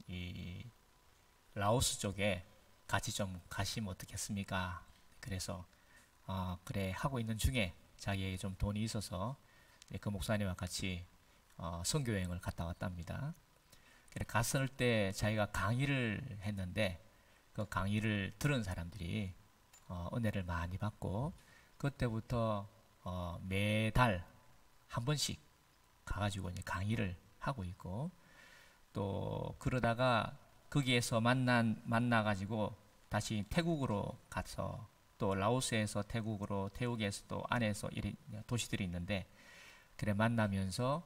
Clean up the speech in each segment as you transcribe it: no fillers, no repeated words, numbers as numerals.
이 라오스 쪽에 같이 좀 가시면 어떻겠습니까? 그래서 그래 하고 있는 중에 자기에게 좀 돈이 있어서 그 목사님과 같이 선교 여행을 갔다 왔답니다. 그래 갔을 때 자기가 강의를 했는데 그 강의를 들은 사람들이 은혜를 많이 받고 그때부터 매달 한 번씩 가가지고 이제 강의를 하고 있고 또 그러다가 거기에서 만나가지고 다시 태국으로 가서 또 라오스에서 태국으로 태국에서 또 안에서 도시들이 있는데 그래 만나면서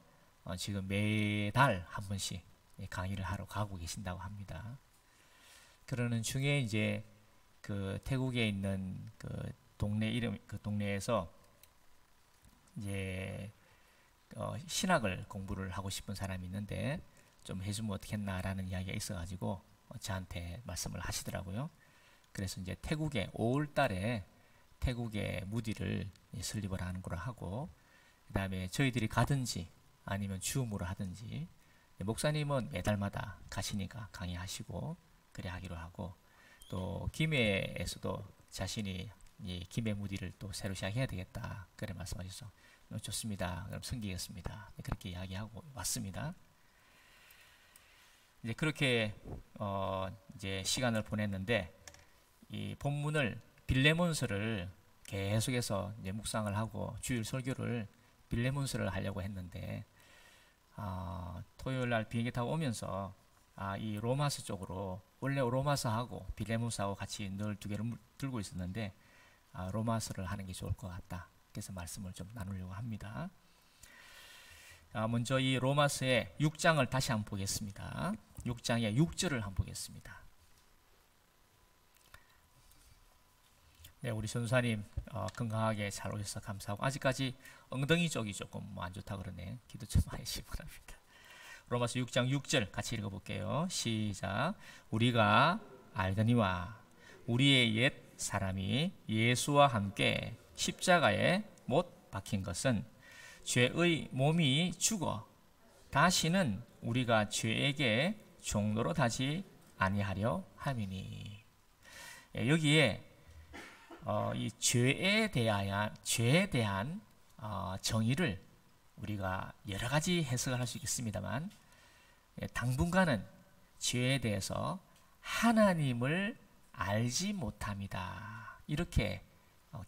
지금 매달 한 번씩 강의를 하러 가고 계신다고 합니다. 그러는 중에 이제 그 태국에 있는 그 동네에서 이제 신학을 공부를 하고 싶은 사람이 있는데 좀 해주면 어떻겠나라는 이야기가 있어가지고 저한테 말씀을 하시더라고요. 그래서 이제 태국에 5월 달에 태국에 무디를 설립을 하는 거로 하고 그 다음에 저희들이 가든지 아니면 줌으로 하든지 목사님은 매달마다 가시니까 강의하시고 그래 하기로 하고 또 김해에서도 자신이 이 김해 무디를 또 새로 시작해야 되겠다 그래 말씀하셔서 좋습니다. 그럼 섬기겠습니다. 그렇게 이야기하고 왔습니다. 이제 그렇게 이제 시간을 보냈는데 이 본문을 빌레몬서를 계속해서 이제 묵상을 하고 주일 설교를 빌레몬서를 하려고 했는데 토요일 날 비행기 타고 오면서 이 로마서 쪽으로 원래 로마서하고 빌레몬서하고 같이 늘 두 개를 들고 있었는데 로마서를 하는 게 좋을 것 같다. 그래서 말씀을 좀 나누려고 합니다. 먼저 이 로마서의 6장을 다시 한번 보겠습니다. 6장의 6절을 한번 보겠습니다. 네, 우리 전사님 건강하게 잘 오셔서 감사하고 아직까지 엉덩이 쪽이 조금 안 좋다 그러네. 기도 좀 많이 하시기 바랍니다. 로마서 6장 6절 같이 읽어볼게요. 시작. 우리가 알거니와 우리의 옛 사람이 예수와 함께 십자가에 못 박힌 것은 죄의 몸이 죽어 다시는 우리가 죄에게 종로로 다시 아니하려 함이니. 여기에 이 죄에 대한 정의를 우리가 여러 가지 해석을 할 수 있습니다만 당분간은 죄에 대해서 하나님을 알지 못합니다. 이렇게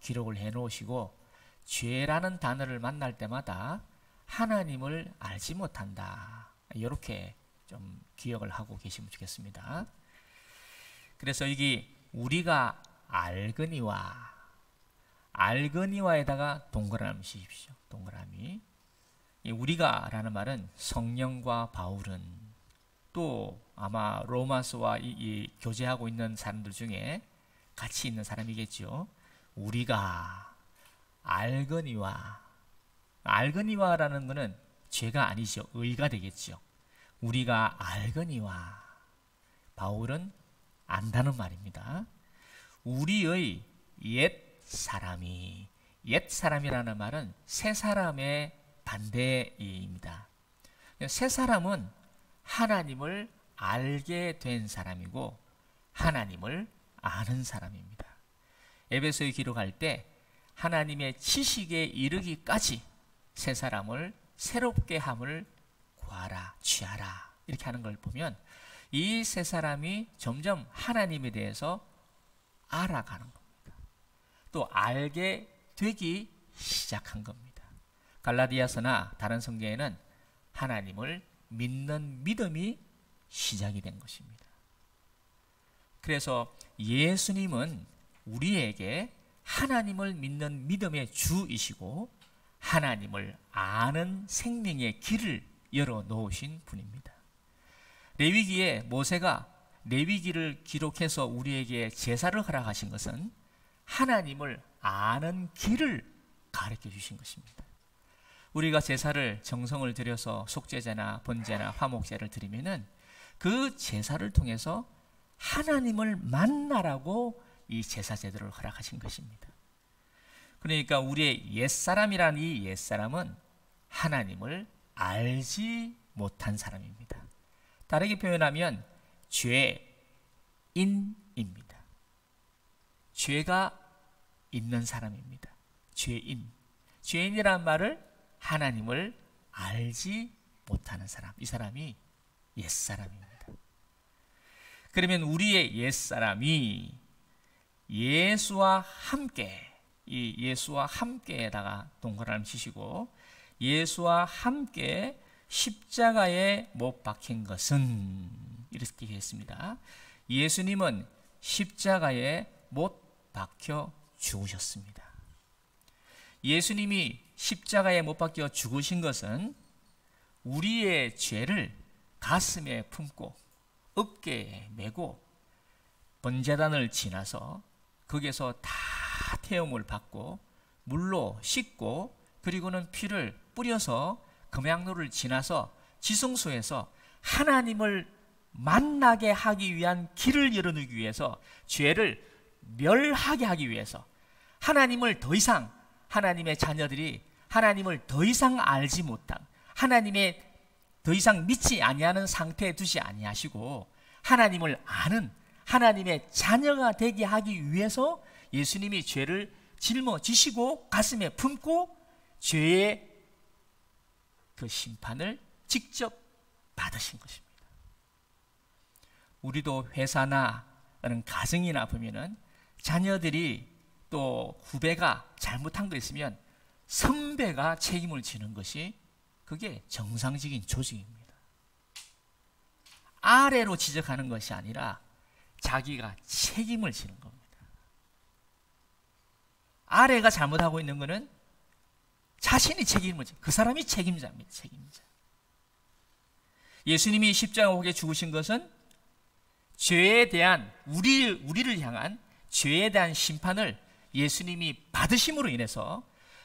기록을 해 놓으시고 죄라는 단어를 만날 때마다 하나님을 알지 못한다. 이렇게 좀 기억을 하고 계시면 좋겠습니다. 그래서 여기 우리가 알거니와에다가 동그라미 씌십시오. 동그라미. 이 우리가라는 말은 성령과 바울은 또 아마 로마서와 이 교제하고 있는 사람들 중에 같이 있는 사람이겠죠. 우리가 알거니와라는 것은 죄가 아니죠. 의가 되겠죠. 우리가 알거니와 바울은 안다는 말입니다. 우리의 옛사람이라는 말은 새 사람의 반대입니다. 새 사람은 하나님을 알게 된 사람이고 하나님을 아는 사람입니다. 에베소에 기록할 때 하나님의 지식에 이르기까지 새 사람을 새롭게 함을 구하라, 취하라 이렇게 하는 걸 보면 이 새 사람이 점점 하나님에 대해서 알아가는 겁니다. 또 알게 되기 시작한 겁니다. 갈라디아서나 다른 성경에는 하나님을 믿는 믿음이 시작이 된 것입니다. 그래서 예수님은 우리에게 하나님을 믿는 믿음의 주이시고 하나님을 아는 생명의 길을 열어 놓으신 분입니다. 레위기에 모세가 레위기를 기록해서 우리에게 제사를 허락하신 것은 하나님을 아는 길을 가르쳐 주신 것입니다. 우리가 제사를 정성을 들여서 속죄제나 번제나 화목제를 드리면은 그 제사를 통해서 하나님을 만나라고 이 제사 제도를 허락하신 것입니다. 그러니까 우리의 옛사람이라는 이 옛사람은 하나님을 알지 못한 사람입니다. 다르게 표현하면 죄인입니다. 죄가 있는 사람입니다. 죄인. 죄인이란 말을 하나님을 알지 못하는 사람. 이 사람이 옛사람입니다. 그러면 우리의 옛사람이 예수와 함께, 이 예수와 함께에다가 동그라미 치시고, 예수와 함께 십자가에 못 박힌 것은, 이렇게 했습니다. 예수님은 십자가에 못 박혀 죽으셨습니다. 예수님이 십자가에 못 박혀 죽으신 것은 우리의 죄를 가슴에 품고 어깨에 메고 번제단을 지나서 거기에서 다 태움을 받고 물로 씻고 그리고는 피를 뿌려서 금양로를 지나서 지성소에서 하나님을 만나게 하기 위한 길을 열어두기 위해서, 죄를 멸하게 하기 위해서, 하나님을 더 이상, 하나님의 자녀들이 하나님을 더 이상 알지 못한, 하나님의 더 이상 믿지 아니하는 상태에 두지 아니하시고 하나님을 아는 하나님의 자녀가 되게 하기 위해서 예수님이 죄를 짊어지시고 가슴에 품고 죄의 그 심판을 직접 받으신 것입니다. 우리도 회사나 또는 가정이나 보면은 자녀들이 또 후배가 잘못한 거 있으면 선배가 책임을 지는 것이 그게 정상적인 조직입니다. 아래로 지적하는 것이 아니라 자기가 책임을 지는 겁니다. 아래가 잘못하고 있는 것은 자신이 책임을 지, 그 사람이 책임자입니다. 책임자. 예수님이 십자가 목에 죽으신 것은 죄에 대한 우리를 향한 죄에 대한 심판을 예수님이 받으심으로 인해서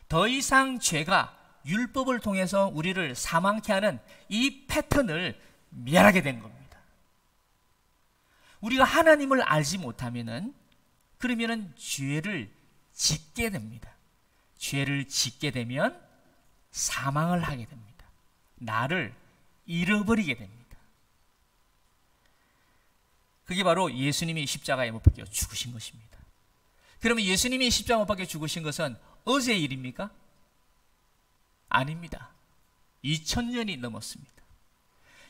더 이상 죄가 율법을 통해서 우리를 사망케 하는 이 패턴을 멸하게 된 겁니다. 우리가 하나님을 알지 못하면은 그러면은 죄를 짓게 됩니다. 죄를 짓게 되면 사망을 하게 됩니다. 나를 잃어버리게 됩니다. 그게 바로 예수님이 십자가에 못 박혀 죽으신 것입니다. 그러면 예수님이 십자가에 못 박혀 죽으신 것은 어제의 일입니까? 아닙니다. 2000년이 넘었습니다.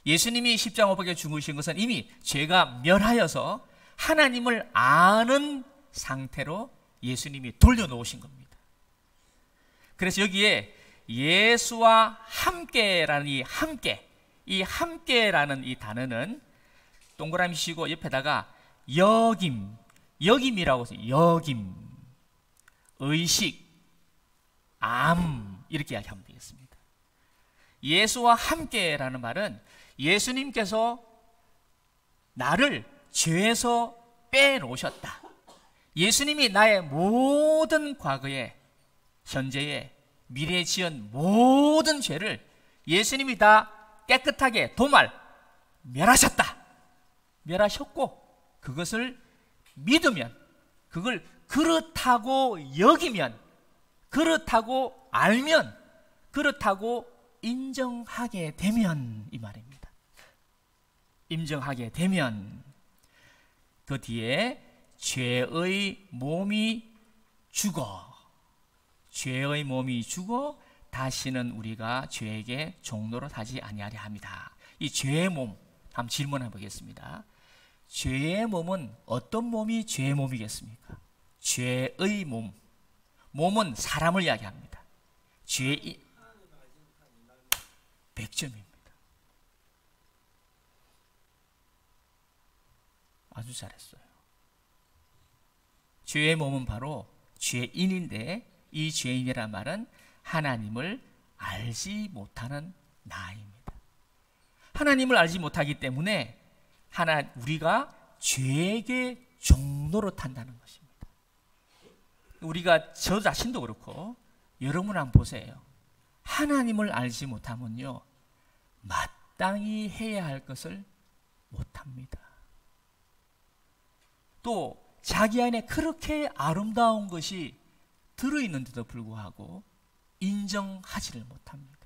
예수님이 십자가에 못 박혀 죽으신 것은 이미 죄가 멸하여서 하나님을 아는 상태로 예수님이 돌려놓으신 겁니다. 그래서 여기에 예수와 함께라는 이 함께라는 이 단어는 동그라미 치고 옆에다가 여김이라고 해서 여김, 의식, 암 이렇게 이야기하면 되겠습니다. 예수와 함께라는 말은 예수님께서 나를 죄에서 빼놓으셨다. 예수님이 나의 모든 과거에, 현재에, 미래에 지은 모든 죄를 예수님이 다 깨끗하게 멸하셨다. 멸하셨고 그것을 믿으면, 그걸 그렇다고 여기면, 그렇다고 알면, 그렇다고 인정하게 되면, 이 말입니다. 인정하게 되면 그 뒤에 죄의 몸이 죽어 다시는 우리가 죄에게 종노릇 하지 아니하려 합니다. 이 죄의 몸, 한번 질문해 보겠습니다. 죄의 몸은 어떤 몸이 죄의 몸이겠습니까? 죄의 몸은 사람을 이야기합니다. 죄의 100점입니다. 아주 잘했어요. 죄의 몸은 바로 죄인인데, 이 죄인이란 말은 하나님을 알지 못하는 나입니다. 하나님을 알지 못하기 때문에 우리가 죄에게 종노릇한다는 것입니다. 우리가 저 자신도 그렇고 여러분 한번 보세요. 하나님을 알지 못하면요, 마땅히 해야 할 것을 못합니다. 또 자기 안에 그렇게 아름다운 것이 들어있는데도 불구하고 인정하지를 못합니다.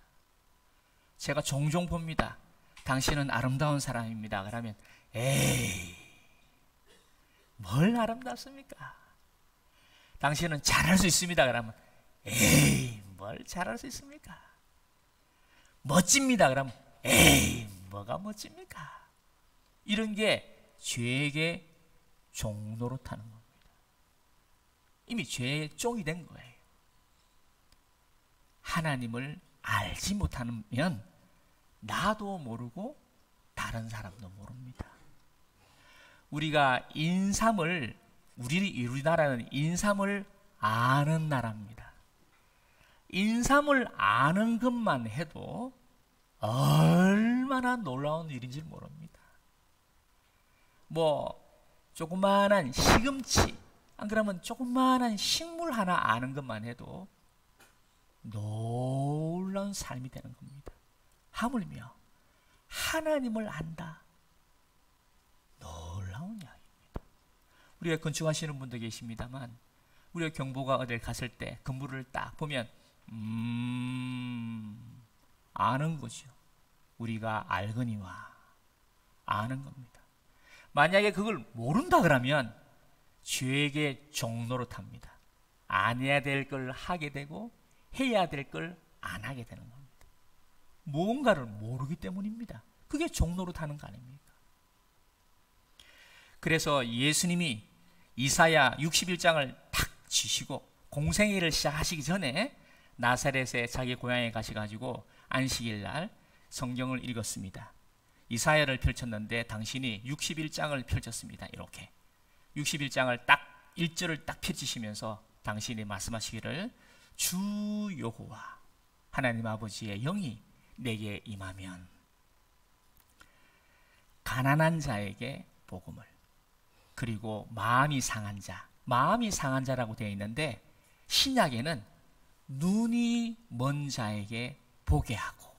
제가 종종 봅니다. 당신은 아름다운 사람입니다. 그러면 에이, 뭘 아름답습니까? 당신은 잘할 수 있습니다. 그러면 에이, 뭘 잘할 수 있습니까? 멋집니다. 그러면 에이, 뭐가 멋집니까? 이런 게 죄에게 종노릇하는 겁니다. 이미 죄의 종이 된 거예요. 하나님을 알지 못하면 나도 모르고 다른 사람도 모릅니다. 우리가 우리나라는 인삼을 아는 나라입니다. 인삼을 아는 것만 해도 얼마나 놀라운 일인지 모릅니다. 조그마한 시금치, 안 그러면 조그마한 식물 하나 아는 것만 해도 놀라운 삶이 되는 겁니다. 하물며 하나님을 안다. 놀라운 이야기입니다. 우리가 건축하시는 분도 계십니다만 우리가 경보가 어딜 갔을 때 건물을 딱 보면 아는 거죠. 우리가 알거니와 아는 겁니다. 만약에 그걸 모른다 그러면 죄에게 종노릇합니다. 안 해야 될 걸 하게 되고 해야 될 걸 안 하게 되는 겁니다. 무언가를 모르기 때문입니다. 그게 종노릇하는 거 아닙니까? 그래서 예수님이 이사야 61장을 탁 지시고 공생애를 시작하시기 전에 나사렛에 자기 고향에 가셔가지고 안식일 날 성경을 읽었습니다. 이사야를 펼쳤는데 당신이 61장을 펼쳤습니다. 이렇게 61장을 딱 1절을 딱 펼치시면서 당신이 말씀하시기를 주 여호와 하나님 아버지의 영이 내게 임하면 가난한 자에게 복음을, 그리고 마음이 상한 자라고 되어 있는데 신약에는 눈이 먼 자에게 보게 하고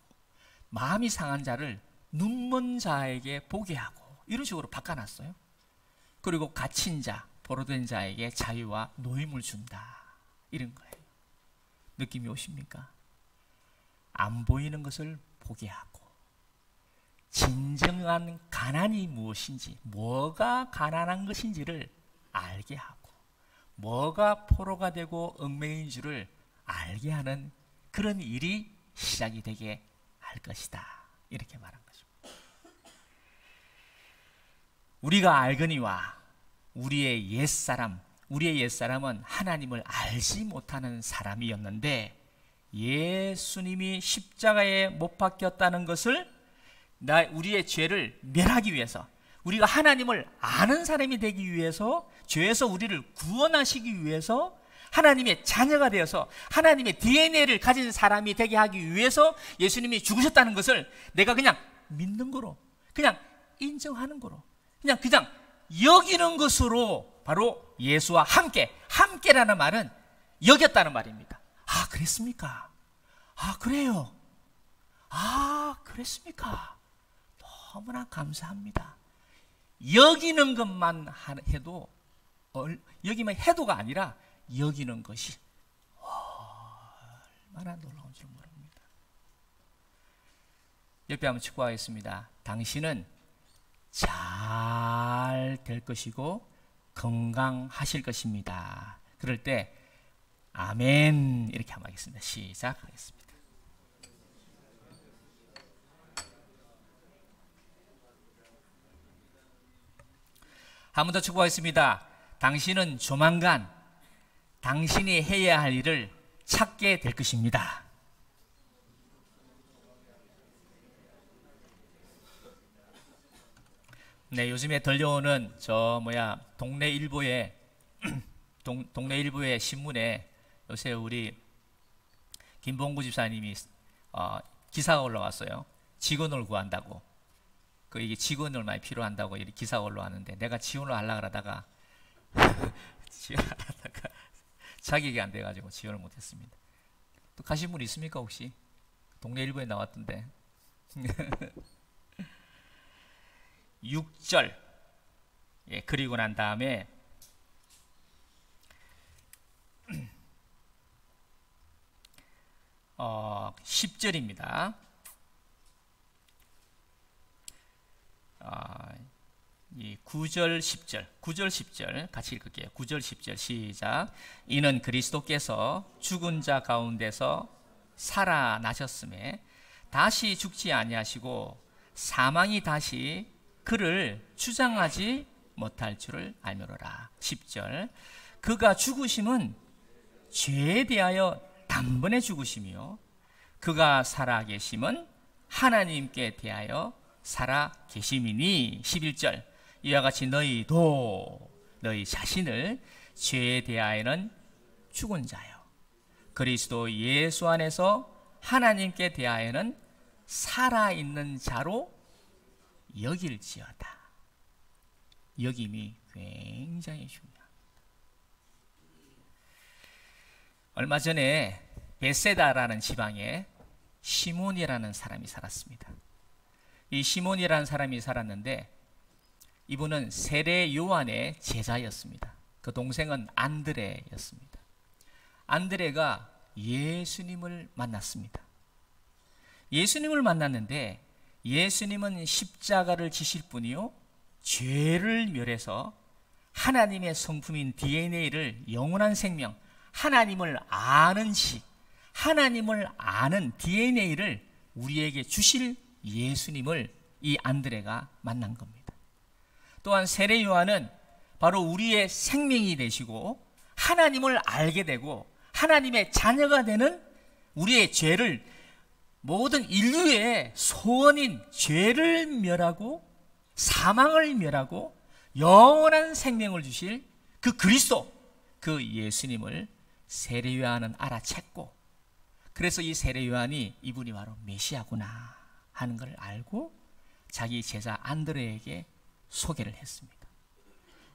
마음이 상한 자를 눈먼 자에게 보게 하고 이런 식으로 바꿔놨어요. 그리고 갇힌 자, 포로된 자에게 자유와 노임을 준다. 이런 거예요. 느낌이 오십니까? 안 보이는 것을 보게 하고 진정한 가난이 무엇인지, 뭐가 가난한 것인지를 알게 하고 뭐가 포로가 되고 얽매인 줄을 알게 하는 그런 일이 시작이 되게 할 것이다. 이렇게 말한 거죠. 우리가 알거니와 우리의 옛사람은 하나님을 알지 못하는 사람이었는데 예수님이 십자가에 못 박혔다는 것을 우리의 죄를 멸하기 위해서, 우리가 하나님을 아는 사람이 되기 위해서, 죄에서 우리를 구원하시기 위해서, 하나님의 자녀가 되어서 하나님의 DNA를 가진 사람이 되게 하기 위해서 예수님이 죽으셨다는 것을 내가 그냥 믿는 거로, 그냥 인정하는 거로, 그냥 여기는 것으로 바로 예수와 함께라는 말은 여겼다는 말입니다. 아, 그랬습니까? 아, 그래요? 아, 그랬습니까? 너무나 감사합니다. 여기는 것만 해도, 여기만 해도가 아니라 여기는 것이 얼마나 놀라운 줄 모릅니다. 옆에 한번 축복하겠습니다. 당신은 잘 될 것이고 건강하실 것입니다. 그럴 때 아멘 이렇게 한번 하겠습니다. 시작하겠습니다. 한 번 더 축복하겠습니다. 당신은 조만간 당신이 해야 할 일을 찾게 될 것입니다. 네, 요즘에 들려오는 동네 일보의 신문에 요새 우리 김봉구 집사님이 기사가 올라왔어요. 직원을 구한다고. 이게 직원을 많이 필요한다고 이렇게 기사가 올라왔는데 내가 지원을 하려고 그러다가 자격이 안 돼가지고 지원을 못했습니다. 또 가신 분 있습니까 혹시? 동네 일보에 나왔던데. 6절 그리고 난 다음에 10절입니다. 9절 10절 9절 10절 같이 읽을게요. 9절 10절 시작. 이는 그리스도께서 죽은 자 가운데서 살아나셨음에 다시 죽지 아니하시고 사망이 다시 그를 주장하지 못할 줄을 알미로라. 10절 그가 죽으심은 죄에 대하여 단번에 죽으심이요 그가 살아계심은 하나님께 대하여 살아계심이니. 11절 이와 같이 너희도 너희 자신을 죄에 대하여는 죽은 자요 그리스도 예수 안에서 하나님께 대하여는 살아있는 자로 여길지어다. 여김이 굉장히 중요합니다. 얼마 전에 베세다라는 지방에 시몬이라는 사람이 살았습니다. 이 시몬이라는 사람이 살았는데 이분은 세례 요한의 제자였습니다. 그 동생은 안드레였습니다. 안드레가 예수님을 만났습니다. 예수님을 만났는데 예수님은 십자가를 지실 뿐이요 죄를 멸해서 하나님의 성품인 DNA를 영원한 생명, 하나님을 아는 지, 하나님을 아는 DNA를 우리에게 주실 예수님을 이 안드레가 만난 겁니다. 또한 세례 요한은 바로 우리의 생명이 되시고 하나님을 알게 되고 하나님의 자녀가 되는 우리의 죄를 모든 인류의 소원인 죄를 멸하고 사망을 멸하고 영원한 생명을 주실 그 그리스도, 그 예수님을 세례 요한은 알아챘고 그래서 이 세례 요한이 이분이 바로 메시아구나 하는 걸 알고 자기 제자 안드레에게 소개를 했습니다.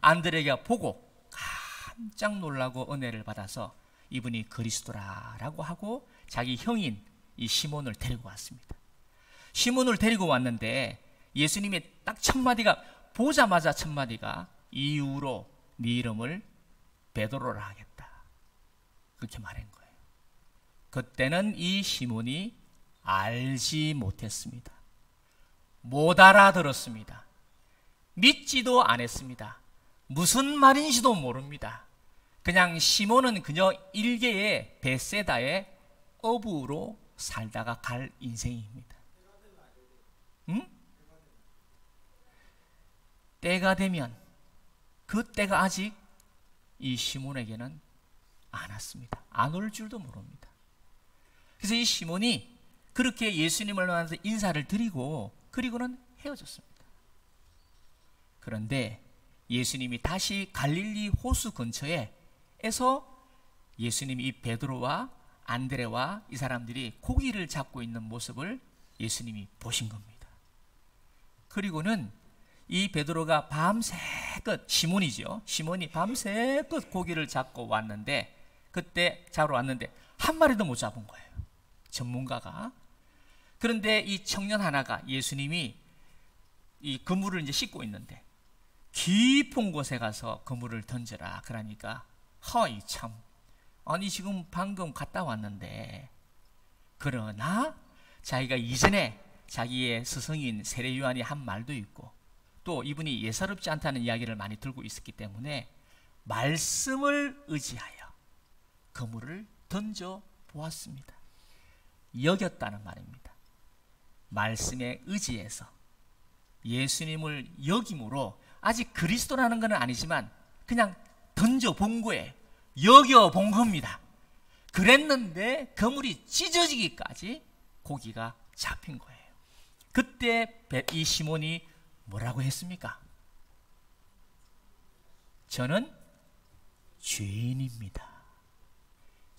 안드레가 보고 깜짝 놀라고 은혜를 받아서 이분이 그리스도라라고 하고 자기 형인 이 시몬을 데리고 왔습니다. 시몬을 데리고 왔는데 예수님이 딱 첫 마디가 보자마자 첫 마디가 이후로 네 이름을 베드로라 하겠다 그렇게 말한 거예요. 그때는 이 시몬이 알지 못했습니다. 못 알아들었습니다. 믿지도 않았습니다. 무슨 말인지도 모릅니다. 그냥 시몬은 그저 일개의 베세다의 어부로 살다가 갈 인생입니다. 응? 때가 되면 그 때가 아직 이 시몬에게는 안 왔습니다. 안 올 줄도 모릅니다. 그래서 이 시몬이 그렇게 예수님을 만나서 인사를 드리고 그리고는 헤어졌습니다. 그런데 예수님이 다시 갈릴리 호수 근처에서 예수님이 이 베드로와 안드레와 이 사람들이 고기를 잡고 있는 모습을 예수님이 보신 겁니다. 그리고는 이 베드로가 밤새껏 시몬이죠. 시몬이 밤새껏 고기를 잡고 왔는데 그때 잡으러 왔는데 한 마리도 못 잡은 거예요. 전문가가. 그런데 이 청년 하나가 예수님이 이 그물을 이제 씻고 있는데 깊은 곳에 가서 그물을 던져라 그러니까 허이 참 아니 지금 방금 갔다 왔는데 그러나 자기가 이전에 자기의 스승인 세례 요한이 한 말도 있고 또 이분이 예사롭지 않다는 이야기를 많이 들고 있었기 때문에 말씀을 의지하여 그물을 던져 보았습니다. 여겼다는 말입니다. 말씀에 의지해서 예수님을 여김으로 아직 그리스도라는 건 아니지만 그냥 던져 본 거예요. 여겨 본 겁니다. 그랬는데 그물이 찢어지기까지 고기가 잡힌 거예요. 그때 이 시몬이 뭐라고 했습니까? 저는 죄인입니다.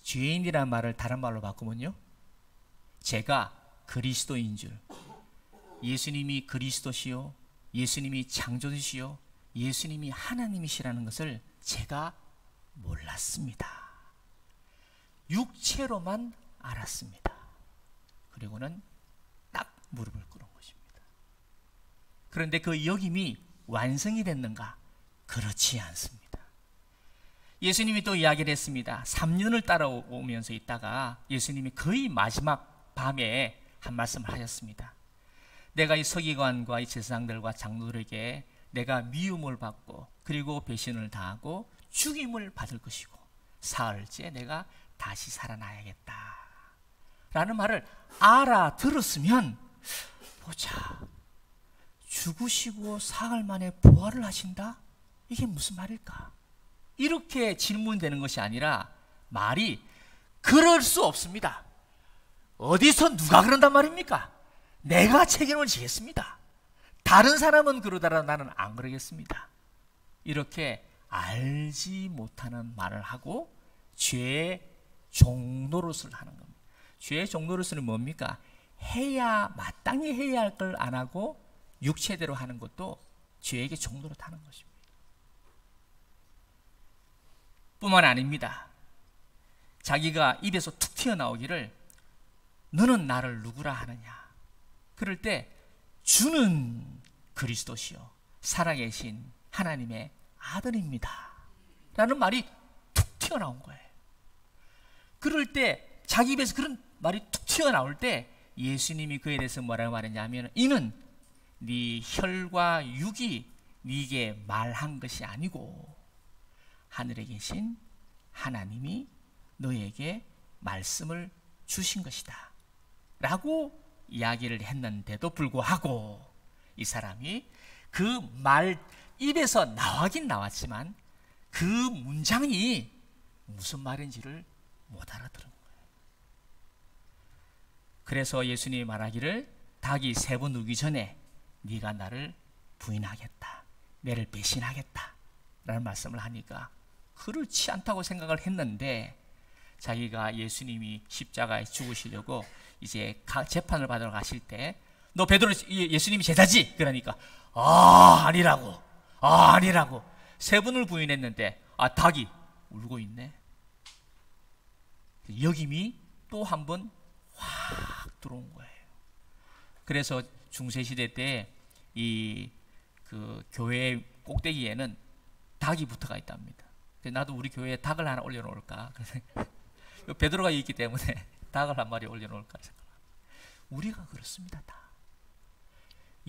죄인이라는 말을 다른 말로 바꾸면요, 제가 그리스도인 줄, 예수님이 그리스도시요 예수님이 창조주시요 예수님이 하나님이시라는 것을 제가 몰랐습니다. 육체로만 알았습니다. 그리고는 딱 무릎을 꿇은 것입니다. 그런데 그 여김이 완성이 됐는가? 그렇지 않습니다. 예수님이 또 이야기를 했습니다. 3년을 따라오면서 있다가 예수님이 거의 마지막 밤에 한 말씀을 하셨습니다. 내가 이 서기관과 이 제사장들과 장로들에게 내가 미움을 받고 그리고 배신을 당하고 죽임을 받을 것이고 사흘째 내가 다시 살아나야겠다 라는 말을 알아들었으면, 보자, 죽으시고 사흘 만에 부활을 하신다? 이게 무슨 말일까? 이렇게 질문되는 것이 아니라 말이 그럴 수 없습니다. 어디서 누가 그런단 말입니까? 내가 책임을 지겠습니다. 다른 사람은 그러더라도 나는 안 그러겠습니다. 이렇게 알지 못하는 말을 하고 죄의 종노릇을 하는 겁니다. 죄의 종노릇은 뭡니까? 마땅히 해야 할 걸 안 하고 육체대로 하는 것도 죄에게 종노릇 하는 것입니다. 뿐만 아닙니다. 자기가 입에서 툭 튀어나오기를 너는 나를 누구라 하느냐. 그럴 때 주는 그리스도시요 살아계신 하나님의 아들입니다 라는 말이 툭 튀어나온 거예요. 그럴 때 자기 입에서 그런 말이 툭 튀어나올 때 예수님이 그에 대해서 뭐라고 말했냐면, 이는 네 혈과 육이 네게 말한 것이 아니고 하늘에 계신 하나님이 너에게 말씀을 주신 것이다 라고 이야기를 했는데도 불구하고 이 사람이 그 말 입에서 나가긴 나왔지만 그 문장이 무슨 말인지를 못 알아들은 거예요. 그래서 예수님이 말하기를 닭이 3번 울기 전에 네가 나를 부인하겠다, 나를 배신하겠다 라는 말씀을 하니까 그렇지 않다고 생각을 했는데, 자기가 예수님이 십자가에 죽으시려고 이제 재판을 받으러 가실 때, 너 베드로 예수님이 제자지? 그러니까 아니라고 3번을 부인했는데 닭이 울고 있네. 여김이 또 한 번 확 들어온 거예요. 그래서 중세시대 때 그 교회 꼭대기에는 닭이 붙어가 있답니다. 나도 우리 교회에 닭을 하나 올려놓을까. 베드로가 있기 때문에 닭을 한 마리 올려놓을까 생각합니다. 우리가 그렇습니다. 다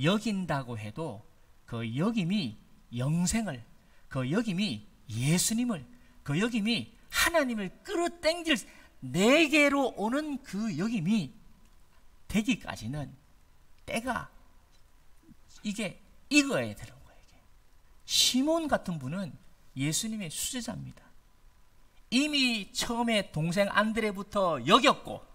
여긴다고 해도 그 여김이 영생을, 그 여김이 예수님을, 그 여김이 하나님을 끌어당길 내게로 오는 그 여김이 되기까지는 때가 이게 익어야 되는 거예요. 시몬 같은 분은 예수님의 수제자입니다. 이미 처음에 동생 안드레부터 여겼고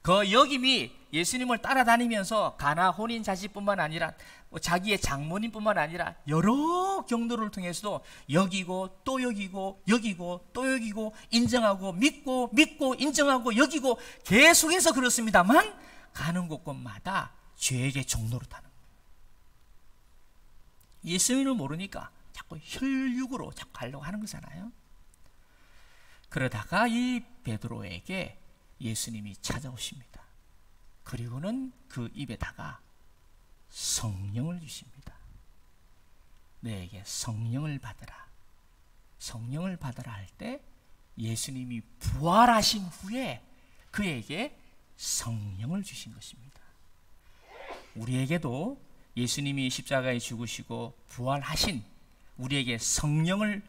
그 여김이 예수님을 따라다니면서 가나 혼인 자식뿐만 아니라 자기의 장모님뿐만 아니라 여러 경로를 통해서도 여기고 또 여기고 여기고 또 여기고 인정하고 믿고 인정하고 여기고 계속해서 그렇습니다만 가는 곳곳마다 죄에게 종노릇하는 거예요. 예수님을 모르니까 자꾸 혈육으로 자꾸 가려고 하는 거잖아요. 그러다가 이 베드로에게 예수님이 찾아오십니다. 그리고는 그 입에다가 성령을 주십니다. 너에게 성령을 받으라. 성령을 받으라 할 때 예수님이 부활하신 후에 그에게 성령을 주신 것입니다. 우리에게도 예수님이 십자가에 죽으시고 부활하신 우리에게 성령을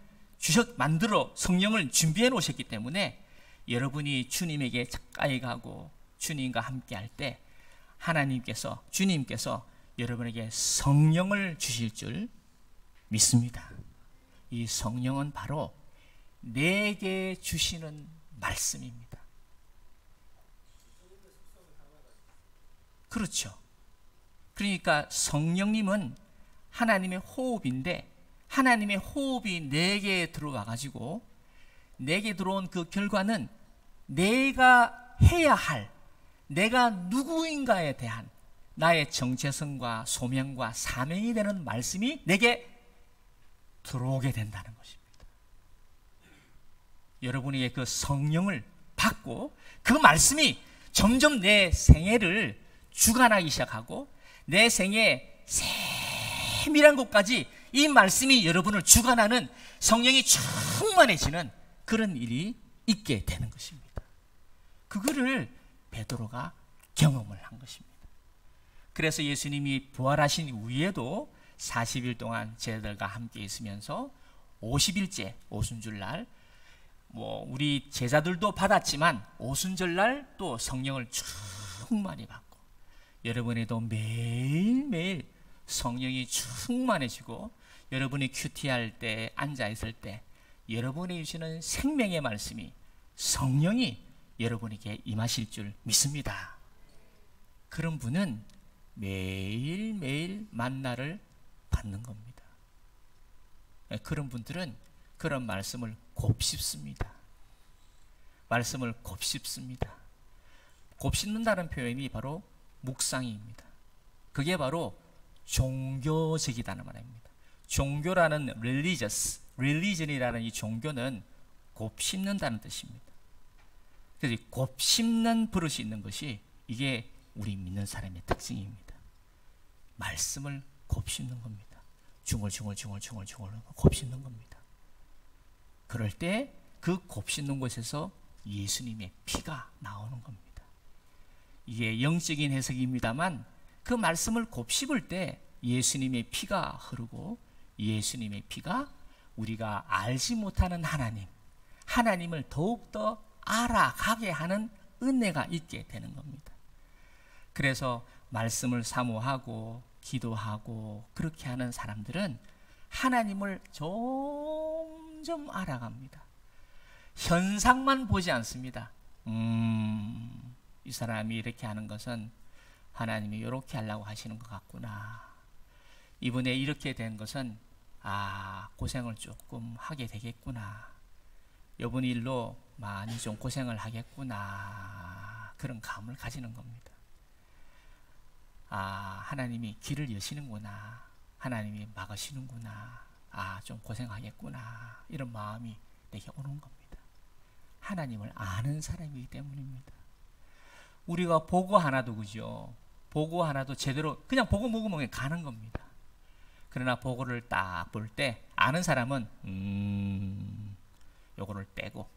만들어 성령을 준비해 놓으셨기 때문에 여러분이 주님에게 가까이 가고 주님과 함께 할 때 주님께서 여러분에게 성령을 주실 줄 믿습니다. 이 성령은 바로 내게 주시는 말씀입니다. 그렇죠. 그러니까 성령님은 하나님의 호흡인데 하나님의 호흡이 내게 들어와 가지고 내게 들어온 그 결과는 내가 해야 할, 내가 누구인가에 대한 나의 정체성과 소명과 사명이 되는 말씀이 내게 들어오게 된다는 것입니다. 여러분에게 그 성령을 받고 그 말씀이 점점 내 생애를 주관하기 시작하고 내 생의 세밀한 곳까지 이 말씀이 여러분을 주관하는 성령이 충만해지는 그런 일이 있게 되는 것입니다. 그거를 베드로가 경험을 한 것입니다. 그래서 예수님이 부활하신 후에도 40일 동안 제자들과 함께 있으면서 50일째 오순절날 우리 제자들도 받았지만 오순절날 또 성령을 충만히 받고 여러분에도 매일매일 성령이 충만해지고 여러분이 큐티할 때 앉아있을 때 여러분이 주시는 생명의 말씀이 성령이 여러분에게 임하실 줄 믿습니다. 그런 분은 매일매일 만나를 받는 겁니다. 그런 분들은 그런 말씀을 곱씹습니다. 말씀을 곱씹습니다. 곱씹는다는 표현이 바로 묵상입니다. 그게 바로 종교적이다는 말입니다. 종교라는 religion이라는 이 종교는 곱씹는다는 뜻입니다. 그래서 곱씹는 버릇이 있는 것이 이게 우리 믿는 사람의 특징입니다. 말씀을 곱씹는 겁니다. 중얼중얼 곱씹는 겁니다. 그럴 때 그 곱씹는 곳에서 예수님의 피가 나오는 겁니다. 이게 영적인 해석입니다만 그 말씀을 곱씹을 때 예수님의 피가 흐르고 예수님의 피가 우리가 알지 못하는 하나님을 더욱더 알아가게 하는 은혜가 있게 되는 겁니다. 그래서 말씀을 사모하고 기도하고 그렇게 하는 사람들은 하나님을 점점 알아갑니다. 현상만 보지 않습니다. 이 사람이 이렇게 하는 것은 하나님이 이렇게 하려고 하시는 것 같구나. 이번에 이렇게 된 것은 고생을 조금 하게 되겠구나. 이번 일로 많이 좀 고생을 하겠구나. 그런 감을 가지는 겁니다. 하나님이 길을 여시는구나. 하나님이 막으시는구나. 좀 고생하겠구나. 이런 마음이 내게 오는 겁니다. 하나님을 아는 사람이기 때문입니다. 우리가 보고 하나도 그죠. 보고 하나도 제대로 그냥 보고 먹으면 가는 겁니다. 그러나 보고를 딱 볼 때 아는 사람은 요거를 빼고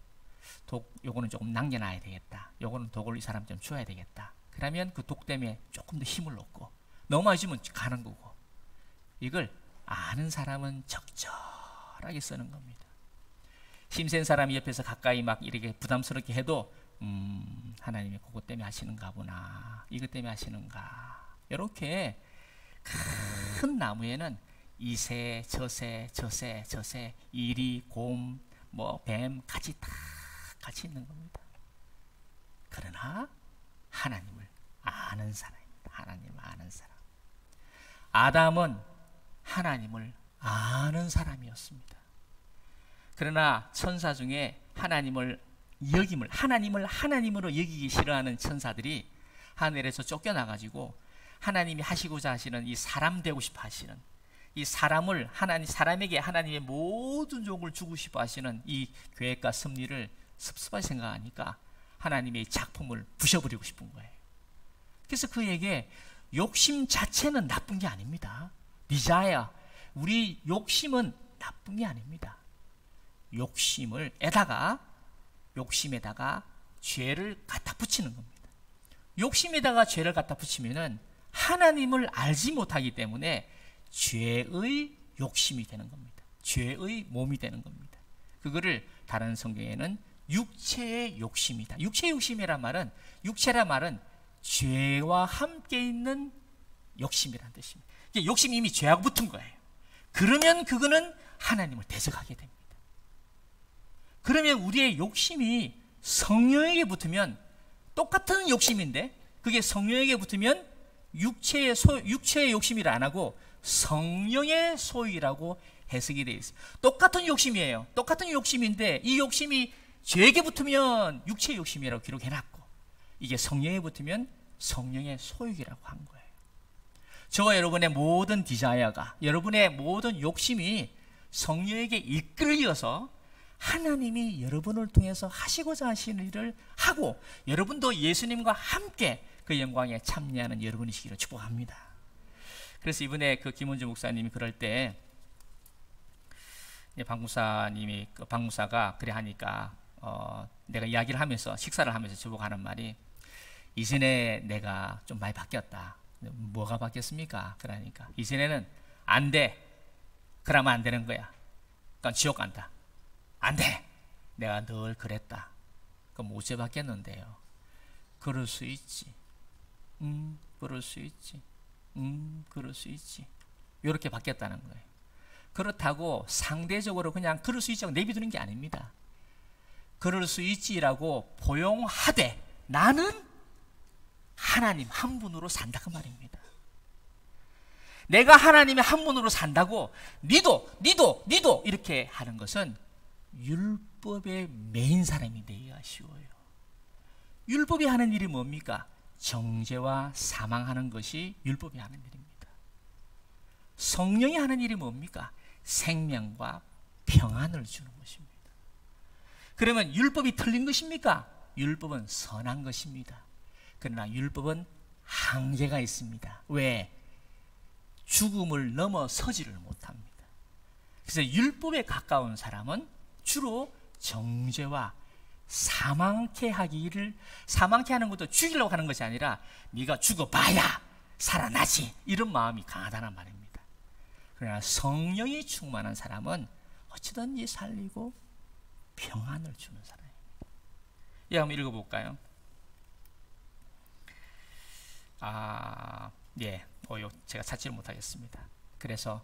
요거는 조금 남겨놔야 되겠다. 요거는 독을 이 사람 좀 줘야 되겠다. 그러면 그 독 때문에 조금 더 힘을 얻고 너무 많이 주면 가는 거고 이걸 아는 사람은 적절하게 쓰는 겁니다. 힘센 사람이 옆에서 가까이 막 이렇게 부담스럽게 해도 하나님이 그것 때문에 하시는가 보나 이것 때문에 하시는가 이렇게 큰 나무에는 이새, 저새, 이리, 곰, 뱀 같이 있는 겁니다. 그러나 하나님을 아는 사람입니다. 하나님을 아는 사람. 아담은 하나님을 아는 사람이었습니다. 그러나 천사 중에 하나님을 하나님으로 여기기 싫어하는 천사들이 하늘에서 쫓겨나가지고 하나님이 하시고자 하시는 이 사람 되고 싶어 하시는 이 사람에게 하나님의 모든 종을 주고 싶어 하시는 이 계획과 섭리를 섭섭하게 생각하니까 하나님의 작품을 부셔버리고 싶은 거예요. 그래서 그에게 욕심 자체는 나쁜 게 아닙니다. 디자이어, 우리 욕심은 나쁜 게 아닙니다. 욕심에다가 죄를 갖다 붙이는 겁니다. 욕심에다가 죄를 갖다 붙이면은 하나님을 알지 못하기 때문에 죄의 욕심이 되는 겁니다. 죄의 몸이 되는 겁니다. 그거를 다른 성경에는 육체의 욕심이다. 육체의 욕심이란 말은 죄와 함께 있는 욕심이라는 뜻입니다. 욕심이 이미 죄하고 붙은 거예요. 그러면 그거는 하나님을 대적하게 됩니다. 그러면 우리의 욕심이 성령에게 붙으면 똑같은 욕심인데 그게 성령에게 붙으면 육체의 욕심이라 안 하고 성령의 소유라고 해석이 되어 있어요. 똑같은 욕심이에요. 똑같은 욕심인데 이 욕심이 죄에게 붙으면 육체의 욕심이라고 기록해놨고 이게 성령에 붙으면 성령의 소유이라고 한 거예요. 저와 여러분의 모든 디자이어가 여러분의 모든 욕심이 성령에게 이끌려서 하나님이 여러분을 통해서 하시고자 하시는 일을 하고 여러분도 예수님과 함께 그 영광에 참여하는 여러분이시기를 축복합니다. 그래서 이번에 그 김원주 목사님이 그럴 때 박무사가 그래 하니까 내가 이야기를 하면서 식사를 하면서 저보고 하는 말이 이전에 내가 좀 많이 바뀌었다. 뭐가 바뀌었습니까? 그러니까 이전에는 안 돼. 그러면 안 되는 거야. 그러니까 지옥 간다. 안 돼. 내가 늘 그랬다. 그럼 어째 받겠는데요? 그럴 수 있지. 그럴 수 있지. 그럴 수 있지. 이렇게 받겠다는 거예요. 그렇다고 상대적으로 그냥 그럴 수 있지라고 내비두는 게 아닙니다. 그럴 수 있지라고 포용하되 나는 하나님 한 분으로 산다 그 말입니다. 내가 하나님의 한 분으로 산다고 니도 이렇게 하는 것은 율법에 매인 사람이 되기가 쉬워요. 율법이 하는 일이 뭡니까? 정죄와 사망하는 것이 율법이 하는 일입니다. 성령이 하는 일이 뭡니까? 생명과 평안을 주는 것입니다. 그러면 율법이 틀린 것입니까? 율법은 선한 것입니다. 그러나 율법은 한계가 있습니다. 왜? 죽음을 넘어서지를 못합니다. 그래서 율법에 가까운 사람은 주로 정죄와 사망케 하는 것도 죽이려고 하는 것이 아니라 네가 죽어봐야 살아나지, 이런 마음이 강하다는 말입니다. 그러나 성령이 충만한 사람은 어찌든지 살리고 평안을 주는 사람입니다. 예, 한번 읽어볼까요? 제가 찾지를 못하겠습니다. 그래서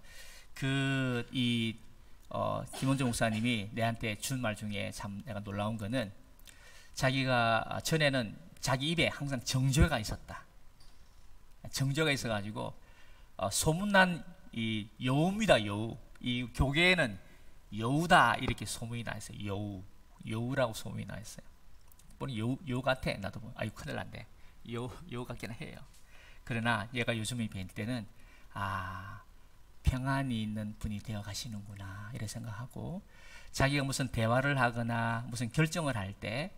김원종 목사님이 내한테 준 말 중에 참 내가 놀라운 거는, 자기가 전에는 자기 입에 항상 정죄가 있었다. 정죄가 있어가지고 소문난 이 여우입니다. 여우. 이 교계에는 여우다 이렇게 소문이 나 있어요. 여우라고 소문이 나 있어요. 보니 여우 같아. 나도 아유 큰일 났네. 여우 같기는 해요. 그러나 얘가 요즘에 뵐 때는 평안이 있는 분이 되어 가시는구나 이렇게 생각하고, 자기가 무슨 대화를 하거나 무슨 결정을 할 때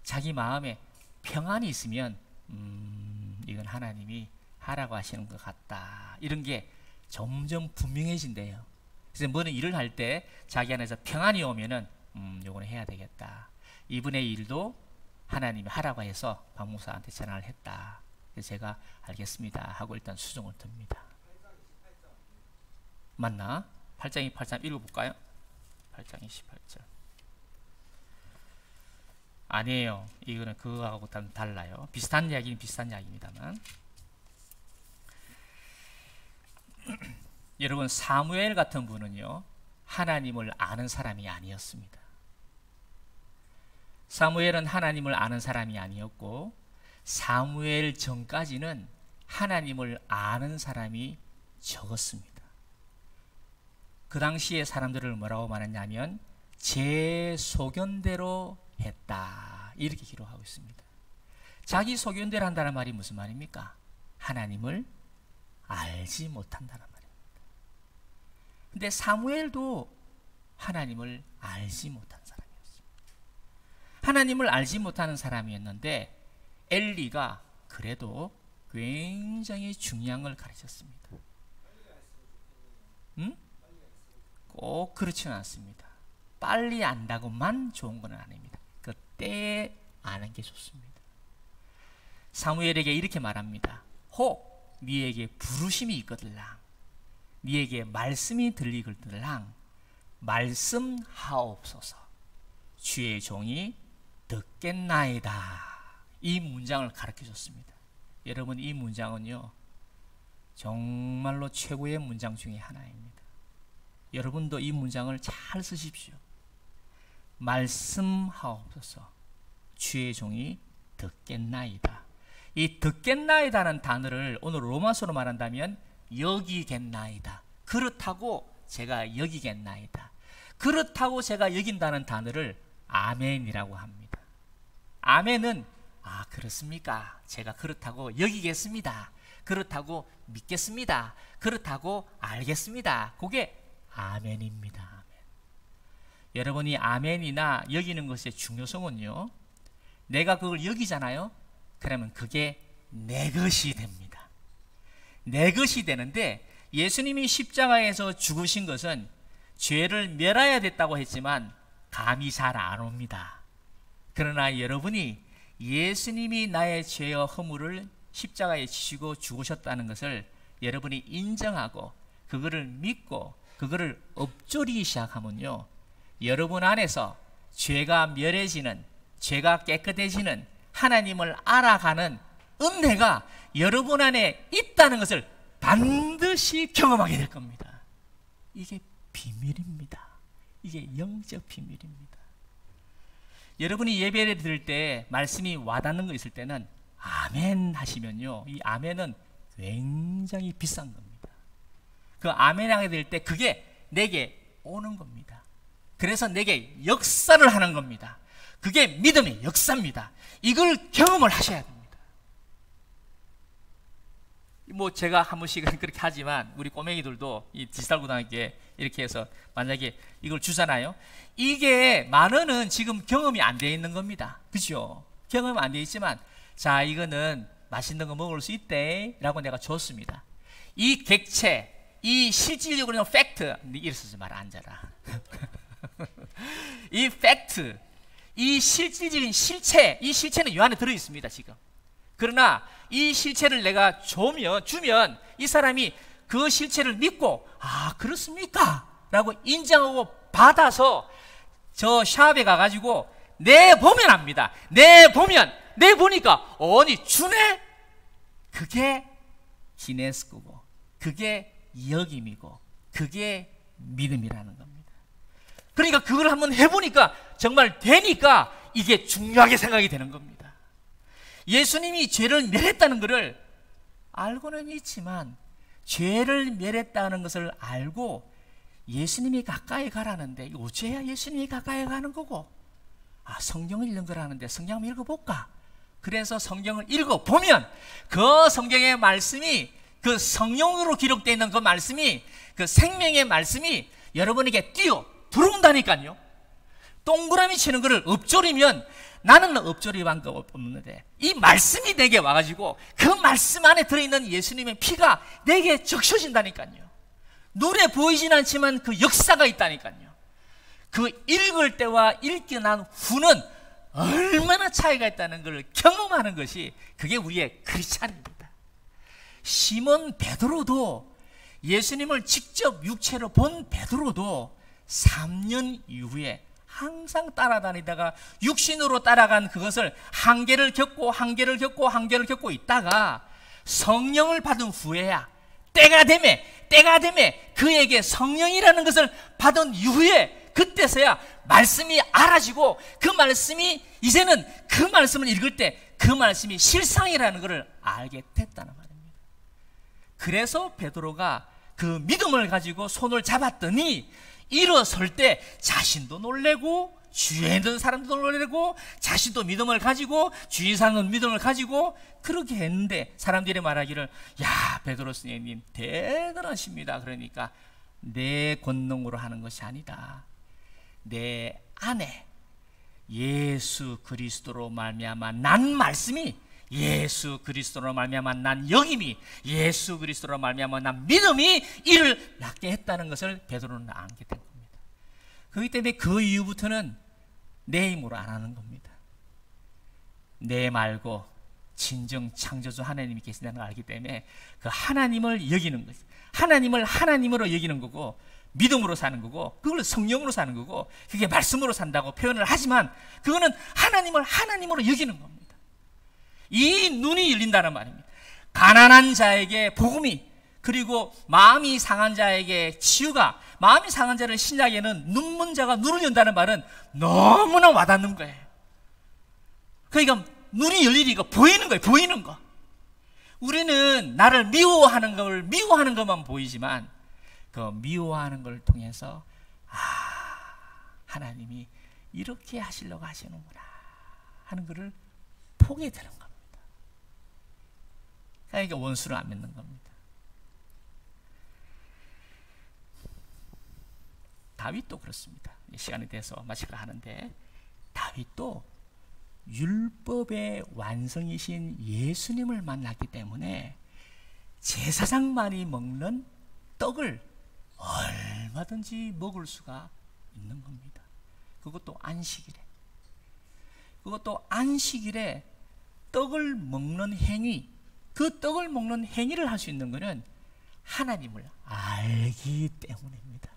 자기 마음에 평안이 있으면 이건 하나님이 하라고 하시는 것 같다, 이런 게 점점 분명해진대요. 그래서 뭐는 일을 할 때 자기 안에서 평안이 오면은 요거는 해야 되겠다. 이분의 일도 하나님이 하라고 해서 박 목사한테 전화를 했다. 그래서 제가 알겠습니다 하고 일단 수정을 듭니다. 맞나? 8장 28장 읽어볼까요? 8장 28절. 아니에요. 이거는 그거하고 달라요. 비슷한 이야기는 비슷한 이야기입니다만. 여러분, 사무엘 같은 분은요, 하나님을 아는 사람이 아니었습니다. 사무엘은 하나님을 아는 사람이 아니었고, 사무엘 전까지는 하나님을 아는 사람이 적었습니다. 그 당시에 사람들을 뭐라고 말했냐면 제 소견대로 했다, 이렇게 기록하고 있습니다. 자기 소견대로 한다는 말이 무슨 말입니까? 하나님을 알지 못한다는 말입니다. 근데 사무엘도 하나님을 알지 못한 사람이었습니다. 하나님을 알지 못하는 사람이었는데 엘리가 그래도 굉장히 중요한 걸 가르쳤습니다. 꼭 그렇지는 않습니다. 빨리 안다고만 좋은 건 아닙니다. 그 때에 아는 게 좋습니다. 사무엘에게 이렇게 말합니다. 혹 네에게 부르심이 있거들랑, 네에게 말씀이 들리거들랑 말씀하옵소서. 주의 종이 듣겠나이다. 이 문장을 가르쳐줬습니다. 여러분, 이 문장은요 정말로 최고의 문장 중에 하나입니다. 여러분도 이 문장을 잘 쓰십시오. 말씀하옵소서. 주의 종이 듣겠나이다. 이 듣겠나이다는 단어를 오늘 로마서로 말한다면 여기겠나이다. 그렇다고 제가 여기겠나이다. 그렇다고 제가 여긴다는 단어를 아멘이라고 합니다. 아멘은 그렇습니까? 제가 그렇다고 여기겠습니다. 그렇다고 믿겠습니다. 그렇다고 알겠습니다. 그게 아멘입니다. 아멘. 여러분이 아멘이나 여기는 것의 중요성은요, 내가 그걸 여기잖아요. 그러면 그게 내 것이 됩니다. 내 것이 되는데, 예수님이 십자가에서 죽으신 것은 죄를 멸하여야 됐다고 했지만 감이 잘 안 옵니다. 그러나 여러분이 예수님이 나의 죄와 허물을 십자가에 지시고 죽으셨다는 것을 여러분이 인정하고 그거를 믿고 그거를 엎조리기 시작하면요, 여러분 안에서 죄가 멸해지는, 죄가 깨끗해지는, 하나님을 알아가는 은혜가 여러분 안에 있다는 것을 반드시 경험하게 될 겁니다. 이게 비밀입니다. 이게 영적 비밀입니다. 여러분이 예배를 드릴 때 말씀이 와닿는 거 있을 때는 아멘 하시면요, 이 아멘은 굉장히 비싼 겁니다. 그 아멘 하게 될 때 그게 내게 오는 겁니다. 그래서 내게 역사를 하는 겁니다. 그게 믿음의 역사입니다. 이걸 경험을 하셔야 됩니다. 뭐 제가 한 번씩은 그렇게 하지만 우리 꼬맹이들도 이 디지털 고등학교에 이렇게 해서 만약에 이걸 주잖아요. 이게 만원은 지금 경험이 안 돼 있는 겁니다. 그죠? 경험이 안 돼 있지만, 자, 이거는 맛있는 거 먹을 수 있대 라고 내가 줬습니다. 이 객체, 이 실질적으로는 팩트, 이래서 말 앉아라. 이 팩트, 이 실질적인 실체, 이 실체는 이 안에 들어있습니다 지금. 그러나 이 실체를 내가 주면 이 사람이 그 실체를 믿고, 아 그렇습니까? 라고 인정하고 받아서 저 샵에 가가지고 내보면 압니다. 내보니까 아니 주네? 그게 기네스코고, 그게 여김이고, 그게 믿음이라는 겁니다. 그러니까 그걸 한번 해보니까 정말 되니까 이게 중요하게 생각이 되는 겁니다. 예수님이 죄를 멸했다는 것을 알고는 있지만, 죄를 멸했다는 것을 알고 예수님이 가까이 가라는데 어째야 예수님이 가까이 가는 거고, 아 성경을 읽는 거라는데 성경 한번 읽어볼까? 그래서 성경을 읽어보면 그 성경의 말씀이, 그 성령으로 기록되어 있는 그 말씀이, 그 생명의 말씀이 여러분에게 뛰어 들어온다니까요. 동그라미 치는 거를 엎조리면 나는 엎조리 방법 없는데 이 말씀이 내게 와가지고 그 말씀 안에 들어있는 예수님의 피가 내게 적셔진다니까요. 눈에 보이진 않지만 그 역사가 있다니까요. 그 읽을 때와 읽고 난 후는 얼마나 차이가 있다는 걸 경험하는 것이 그게 우리의 크리스찬입니다. 시몬 베드로도, 예수님을 직접 육체로 본 베드로도 3년 이후에 항상 따라다니다가 육신으로 따라간 그것을 한계를 겪고 있다가 성령을 받은 후에야 때가 되매 그에게 성령이라는 것을 받은 이후에 그때서야 말씀이 알아지고, 그 말씀이 이제는 그 말씀을 읽을 때 그 말씀이 실상이라는 것을 알게 됐다는 말입니다. 그래서 베드로가 그 믿음을 가지고 손을 잡았더니 일어설 때 자신도 놀래고 주위에 있는 사람도 놀래고 자신도 믿음을 가지고 주위 사람도 믿음을 가지고 그렇게 했는데, 사람들이 말하기를 야 베드로 선생님 대단하십니다. 그러니까 내 권능으로 하는 것이 아니다. 내 안에 예수 그리스도로 말미암아 난 말씀이, 예수 그리스도로 말미암아 난 여김이, 예수 그리스도로 말미암아 난 믿음이 이를 낳게 했다는 것을 베드로는 알게 된 겁니다. 그렇기 때문에 그 이후부터는 내 힘으로 안 하는 겁니다. 내 말고 진정 창조주 하나님이 계신다는 걸 알기 때문에 그 하나님을 여기는 거죠. 하나님을 하나님으로 여기는 거고, 믿음으로 사는 거고, 그걸 성령으로 사는 거고, 그게 말씀으로 산다고 표현을 하지만 그거는 하나님을 하나님으로 여기는 겁니다. 이 눈이 열린다는 말입니다. 가난한 자에게 복음이, 그리고 마음이 상한 자에게 치유가, 마음이 상한 자를 신약에는 눈먼 자가 눈을 연다는 말은 너무나 와닿는 거예요. 그러니까 눈이 열리니까 보이는 거예요. 보이는 거. 우리는 나를 미워하는 것만 보이지만 그 미워하는 걸 통해서 하나님이 이렇게 하시려고 하시는구나 하는 것을 보게 되는 겁니다. 그러니까 원수를 안 맺는 겁니다. 다윗도 그렇습니다. 시간이 돼서 마칠까 하는데, 다윗도 율법의 완성이신 예수님을 만났기 때문에 제사장만이 먹는 떡을 얼마든지 먹을 수가 있는 겁니다. 그것도 안식일에. 그것도 안식일에 떡을 먹는 행위, 그 떡을 먹는 행위를 할 수 있는 것은 하나님을 알기 때문입니다.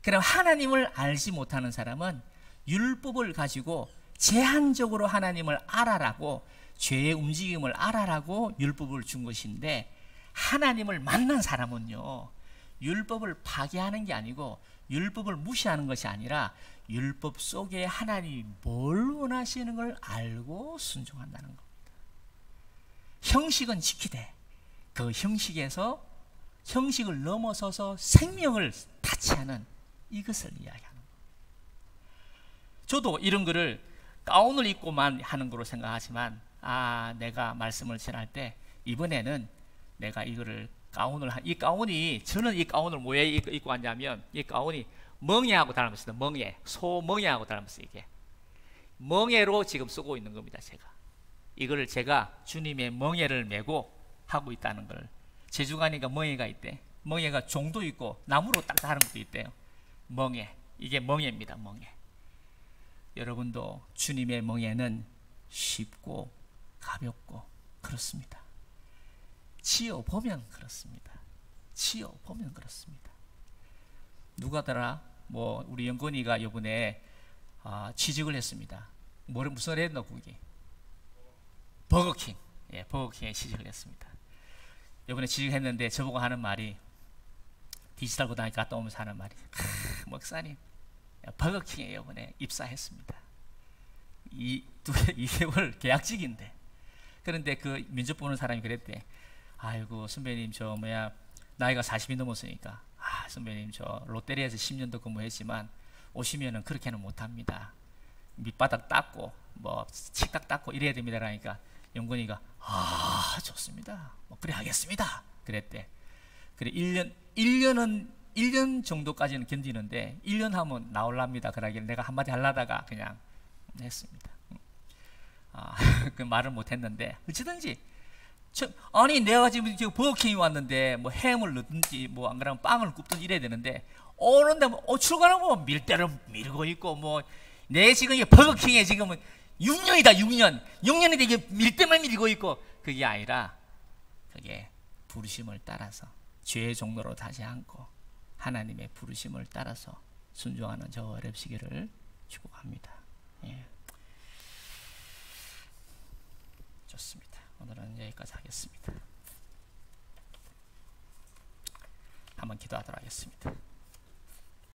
그럼 하나님을 알지 못하는 사람은 율법을 가지고 제한적으로 하나님을 알아라고, 죄의 움직임을 알아라고 율법을 준 것인데, 하나님을 만난 사람은요, 율법을 파괴하는 게 아니고 율법을 무시하는 것이 아니라 율법 속에 하나님이 뭘 원하시는 걸 알고 순종한다는 겁니다. 형식은 지키되 그 형식에서, 형식을 넘어서서 생명을 타치하는 이것을 이야기하는 겁니다. 저도 이런 거를 가운을 입고만 하는 거로 생각하지만, 내가 말씀을 전할 때 이번에는 내가 이거를 이 가운이, 저는 이 가운을 왜 입고 왔냐면, 이 가운이 멍에하고 닮았어요. 멍에, 소멍에하고 닮았어요. 이게 멍에로 지금 쓰고 있는 겁니다. 이거를 제가 주님의 멍에를 메고 하고 있다는 걸. 제주 가니까 멍에가 있대. 멍에가 종도 있고 나무로 딱 다른 것도 있대요. 멍에, 이게 멍에입니다. 멍에. 여러분도 주님의 멍에는 쉽고 가볍고 그렇습니다. 지어보면 그렇습니다. 지어보면 그렇습니다. 누가더라? 우리 영건이가 이번에 취직을 했습니다. 무슨 했노 그게? 버거킹. 예, 버거킹에 취직을 했습니다. 이번에 취직했는데 저보고 하는 말이, 디지털 고등학교 갔다 오면서 하는 말이, 목사님, 버거킹에 이번에 입사했습니다. 2개월 계약직인데. 그런데 그 면접 보는 사람이 그랬대. 아이고 선배님, 나이가 40이 넘었으니까, 선배님 저 롯데리아에서 10년도 근무했지만 오시면은 그렇게는 못합니다. 밑바닥 닦고 식탁 닦고 이래야 됩니다. 그러니까 영건이가 좋습니다. 그래 하겠습니다. 그랬대. 그래 1년 정도까지는 견디는데 1년 하면 나올랍니다. 그러길래 내가 한마디 하려다가 그냥 했습니다. 그 말을 못했는데, 어찌든지 아니 내가 지금 버거킹이 왔는데 햄을 넣든지 안 그러면 빵을 굽든지 이래야 되는데, 오는데 출근하고 밀대를 밀고 있고 내 지금 버거킹에 지금은 6년이다. 6년인데 이게 밀대만 밀고 있고, 그게 아니라 그게 부르심을 따라서 죄의 종로로 다시 않고 하나님의 부르심을 따라서 순종하는 저 어렵시기를 축복합니다. 예. 좋습니다. 오늘은 여기까지 하겠습니다. 한번 기도하도록 하겠습니다.